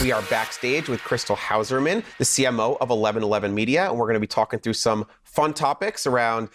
We are backstage with Krystal Hauserman, the CMO of 1111 Media, and we're going to be talking through some fun topics around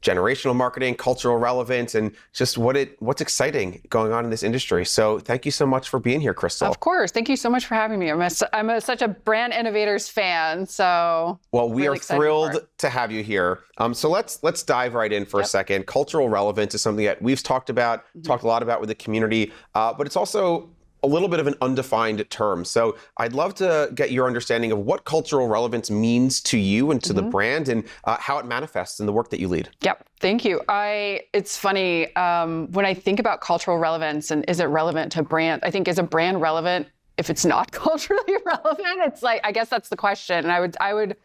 generational marketing, cultural relevance, and just what's exciting going on in this industry. So thank you so much for being here, Krystal. Of course. Thank you so much for having me. I'm such a brand Innovators fan, so well, we really are thrilled to have you here. So let's dive right in for a second. Cultural relevance is something that we've talked a lot about with the community, but it's also a little bit of an undefined term. So I'd love to get your understanding of what cultural relevance means to you and to the brand, and how it manifests in the work that you lead. Yep. Thank you. It's funny, when I think about cultural relevance and is it relevant to brand, I think is a brand relevant if it's not culturally relevant? It's like, I guess that's the question. And I would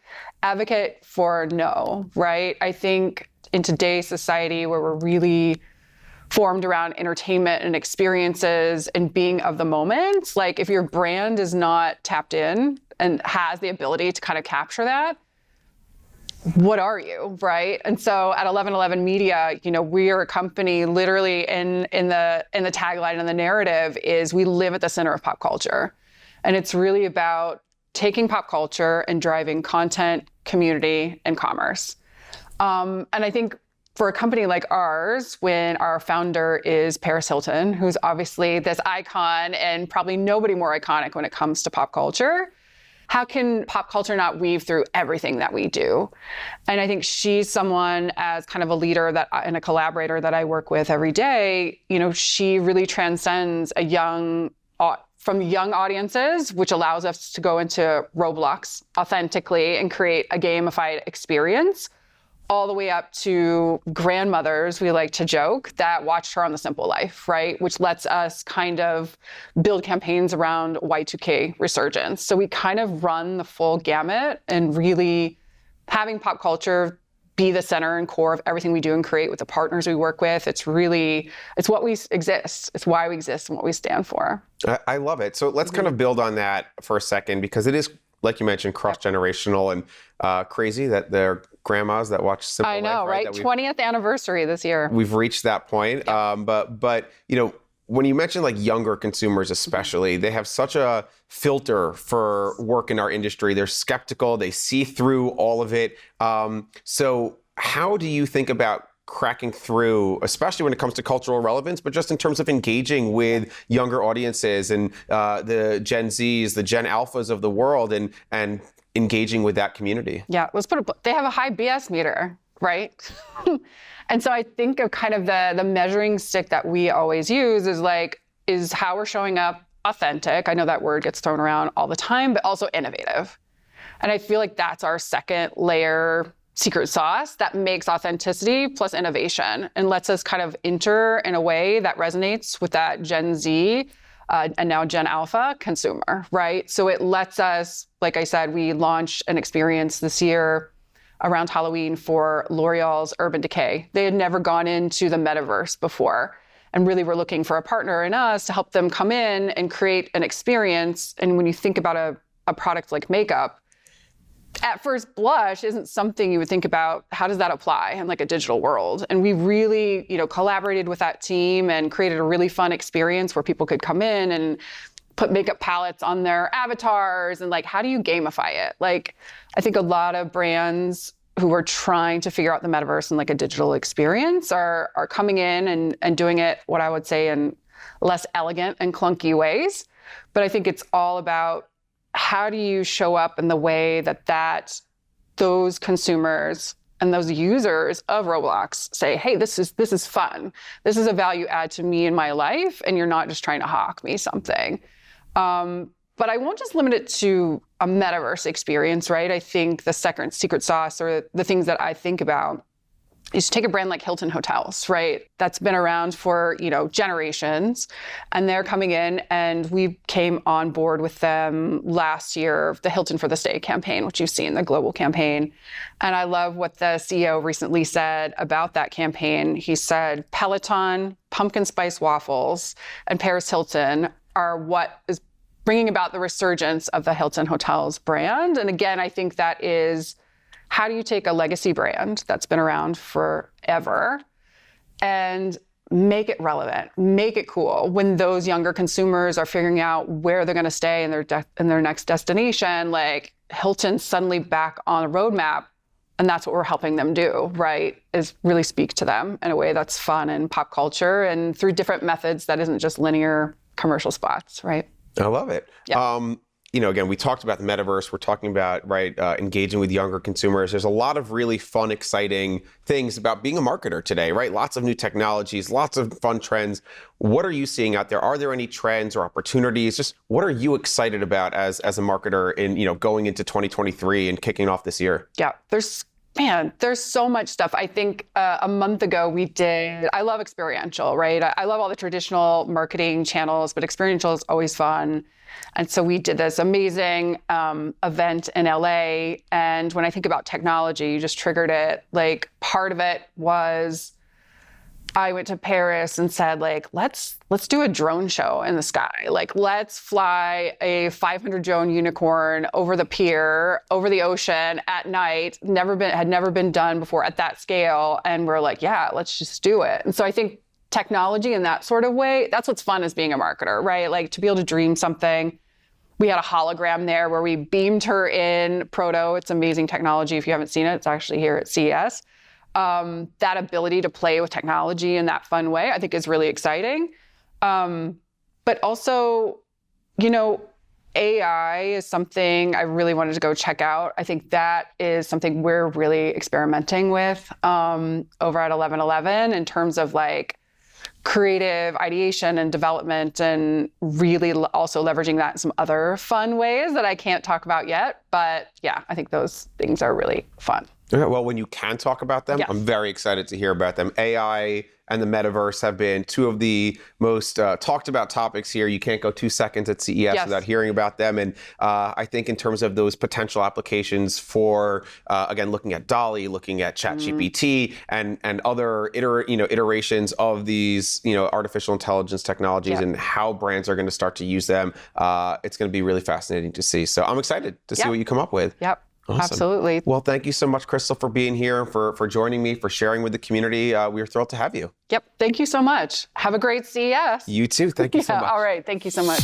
advocate for no, right? I think in today's society where we're really formed around entertainment and experiences and being of the moment, like if your brand is not tapped in and has the ability to kind of capture that, what are you, right? And so at 1111 Media, we are a company literally in the tagline and the narrative is we live at the center of pop culture. And it's really about taking pop culture and driving content, community, and commerce. And I think for a company like ours, when our founder is Paris Hilton, who's obviously this icon and probably nobody more iconic when it comes to pop culture, how can pop culture not weave through everything that we do? And I think she's someone as kind of a leader and a collaborator that I work with every day, she really transcends from young audiences, which allows us to go into Roblox authentically and create a gamified experience, all the way up to grandmothers, we like to joke, that watched her on The Simple Life, right? Which lets us kind of build campaigns around Y2K resurgence. So we kind of run the full gamut and really having pop culture be the center and core of everything we do and create with the partners we work with. It's what we exist. It's why we exist and what we stand for. I love it. So let's kind of build on that for a second, because it is, like you mentioned, cross-generational and crazy that they're grandmas that watch Simple Life. I know, right? 20th anniversary this year. We've reached that point. Yeah. But when you mention like younger consumers especially, they have such a filter for work in our industry. They're skeptical. They see through all of it. So how do you think about cracking through, especially when it comes to cultural relevance, but just in terms of engaging with younger audiences and the Gen Zs, the Gen Alphas of the world, and engaging with that community? Yeah, they have a high BS meter, right? And so I think of kind of the measuring stick that we always use is how we're showing up authentic. I know that word gets thrown around all the time, but also innovative. And I feel like that's our second layer secret sauce that makes authenticity plus innovation and lets us kind of enter in a way that resonates with that Gen Z and now Gen Alpha consumer, right? So it lets us, like I said, we launched an experience this year around Halloween for L'Oreal's Urban Decay. They had never gone into the metaverse before and really were looking for a partner in us to help them come in and create an experience. And when you think about a product like makeup, at first blush isn't something you would think about, how does that apply in like a digital world? And we really, collaborated with that team and created a really fun experience where people could come in and put makeup palettes on their avatars and how do you gamify it? I think a lot of brands who are trying to figure out the metaverse and a digital experience are coming in and doing it, what I would say, in less elegant and clunky ways. But I think it's all about how do you show up in the way that those consumers and those users of Roblox say, hey, this is fun. This is a value add to me in my life, and you're not just trying to hawk me something. But I won't just limit it to a metaverse experience, right? I think the second secret sauce, or the things that I think about, is to take a brand like Hilton Hotels, right? That's been around for, generations. And they're coming in, and we came on board with them last year, the Hilton for the Stay campaign, which you've seen, the global campaign. And I love what the CEO recently said about that campaign. He said, Peloton, pumpkin spice waffles, and Paris Hilton are what is bringing about the resurgence of the Hilton Hotels brand. And again, I think that is, how do you take a legacy brand that's been around forever and make it relevant, make it cool. When those younger consumers are figuring out where they're going to stay in their next destination, like Hilton's suddenly back on a roadmap, and that's what we're helping them do, right? Is really speak to them in a way that's fun and pop culture, and through different methods that isn't just linear commercial spots, right? I love it. Yeah. Again, we talked about the metaverse. We're talking about, engaging with younger consumers. There's a lot of really fun, exciting things about being a marketer today, right? Lots of new technologies, lots of fun trends. What are you seeing out there? Are there any trends or opportunities? Just what are you excited about as a marketer in, going into 2023 and kicking off this year? Yeah, there's so much stuff. I think a month ago I love experiential, right? I love all the traditional marketing channels, but experiential is always fun. And so we did this amazing event in LA. And when I think about technology, you just triggered it. Like part of it was I went to Paris and said, like, let's do a drone show in the sky. Like, let's fly a 500 drone unicorn over the pier, over the ocean at night. Had never been done before at that scale. And we're like, yeah, let's just do it. And so I think technology in that sort of way, that's what's fun as being a marketer, right? Like to be able to dream something. We had a hologram there where we beamed her in Proto. It's amazing technology. If you haven't seen it, it's actually here at CES. That ability to play with technology in that fun way, I think is really exciting. But also, AI is something I really wanted to go check out. I think that is something we're really experimenting with over at 1111 in terms of like creative ideation and development, and really also leveraging that in some other fun ways that I can't talk about yet. But yeah, I think those things are really fun. Okay, well, when you can talk about them, Yes. I'm very excited to hear about them. AI and the metaverse have been two of the most talked about topics here. You can't go 2 seconds at CES Yes. without hearing about them. And I think in terms of those potential applications for, again, looking at DALL-E, looking at ChatGPT and other iterations of these, artificial intelligence technologies Yep. and how brands are going to start to use them, it's going to be really fascinating to see. So I'm excited to see Yep. what you come up with. Yep. Awesome. Absolutely. Well, thank you so much, Krystal, for being here and for joining me, for sharing with the community. We're thrilled to have you. Yep. Thank you so much. Have a great CES. You too. Thank you so much. All right. Thank you so much.